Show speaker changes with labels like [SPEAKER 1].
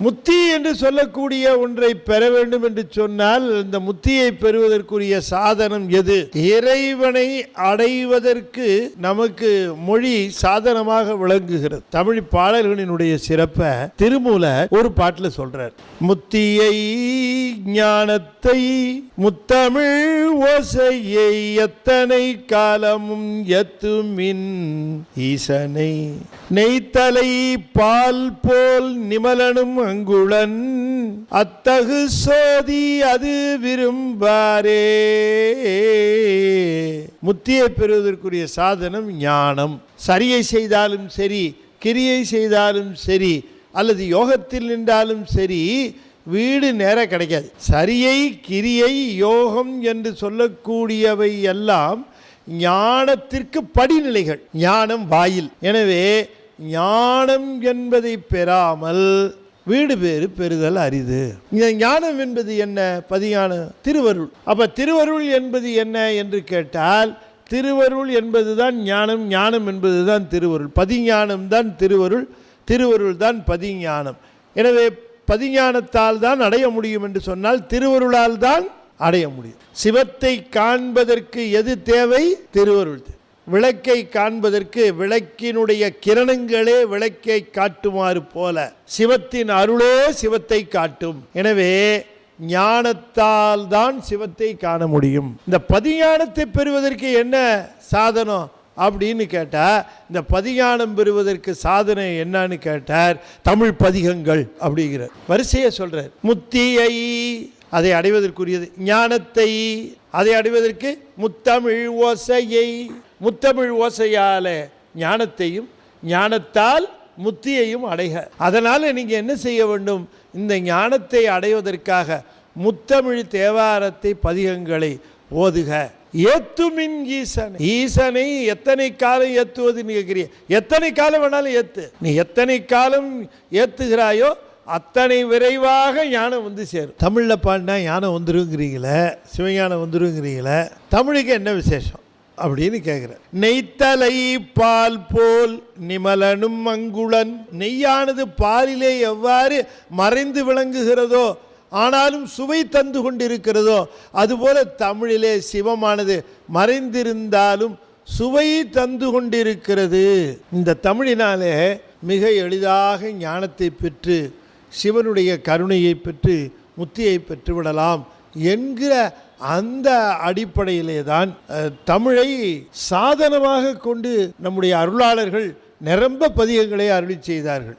[SPEAKER 1] முத்தி என்று சொல்லக்கூடிய ஒன்றை பெற வேண்டும் என்று சொன்னால் இந்த முத்தியை பெறுவதற்குரிய சாதனம் எது? இறைவனை அடைவதற்கு நமக்கு மொழி சாதனமாக விளங்குகிறது. தமிழ் பாடல்களினுடைய சிறப்பை திருமூலர் ஒரு பாட்டில் சொல்றார். முத்தியை ஞானத்தை முத்தமிழ் ஓசையை எத்தனை காலமும் எத்துமின் ஈசனை நெய்த்தலை பால் போல் நிமலனும் அங்குளன் அத்தகு சோதி அது விரும்பாரே. முத்தியை பெறுவதற்குரிய சாதனம் ஞானம். சரியை செய்தாலும் சரி, கிரியை செய்தாலும் சரி, அல்லது யோகத்தில் நின்றாலும் சரி, வீடு நேர கிடைக்காது. சரியை, கிரியை, யோகம் என்று சொல்லக்கூடியவை எல்லாம் ஞானத்திற்கு படிநிலைகள். ஞானம் வாயில். எனவே ஞானம் என்பதை பெறாமல் வீடு பேறு பெறுதல் அரிது. இந்த ஞானம் என்பது என்ன? பதிஞானம், திருவருள். அப்ப திருவருள் என்பது என்ன என்று கேட்டால், திருவருள் என்பதுதான் ஞானம், ஞானம் என்பதுதான் திருவருள். பதிஞானம் தான் திருவருள், திருவருள் தான் பதிஞானம். எனவே பதிஞானத்தால் தான் அடைய முடியும் என்று சொன்னால் திருவருளால் தான் அடைய முடியும். சிவத்தை காண்பதற்கு எது தேவை? திருவருள். விளக்கை காண்பதற்கு விளக்கினுடைய கிரணங்களே விளக்கை காட்டுமாறு போல சிவத்தின் அருளே சிவத்தை காட்டும். எனவே ஞானத்தால் தான் சிவத்தை காண முடியும். இந்த பதிஞானத்தை பெறுவதற்கு என்ன சாதனம் அப்படின்னு கேட்டால், இந்த பதிஞானம் பெறுவதற்கு சாதனை என்னன்னு கேட்டார், தமிழ் பதிகங்கள் அப்படிங்கிற வரிசையை சொல்றார். முத்தியை அதை அடைவதற்குரியது, ஞானத்தை அதை அடைவதற்கு முத்தமிழ் ஓசையை, முத்தமிழ் ஓசையால ஞானத்தையும் ஞானத்தால் முத்தியையும் அடைக. அதனால நீங்க என்ன செய்ய வேண்டும்? இந்த ஞானத்தை அடைவதற்காக முத்தமிழ் தேவாரத்தை பதிகங்களை ஓதுக. ஏத்துமின் ஈசனை, ஈசனை எத்தனை காலம் ஏத்துவதுன்னு கேட்கிறிய? எத்தனை காலம் வேணாலும் ஏத்து. நீ எத்தனை காலம் ஏத்துகிறாயோ அத்தனை விரைவாக ஞானம் வந்து சேரும். தமிழ்ல பாடினா ஞானம் வந்துருங்கிறீங்களே, சிவஞானம் வந்துருங்கிறீங்களே, தமிழுக்கு என்ன விசேஷம் அப்படின்னு கேட்குற. நெய்த்தலை பால் போல் நிமலனும் அங்குளன். நெய்யானது பாலிலே எவ்வாறு மறைந்து விளங்குகிறதோ ஆனாலும் சுவை தந்து கொண்டிருக்கிறதோ, அதுபோல தமிழிலே சிவமானது மறைந்திருந்தாலும் சுவை தந்து கொண்டிருக்கிறது. இந்த தமிழினாலே மிக எளிதாக ஞானத்தை பெற்று சிவனுடைய கருணையை பெற்று முத்தியை பெற்றுவிடலாம் என்கிற அந்த அடிப்படையிலே தான் தமிழை சாதனமாக கொண்டு நம்முடைய அருளாளர்கள் நிரம்ப பதிகங்களை அருளி செய்தார்கள்.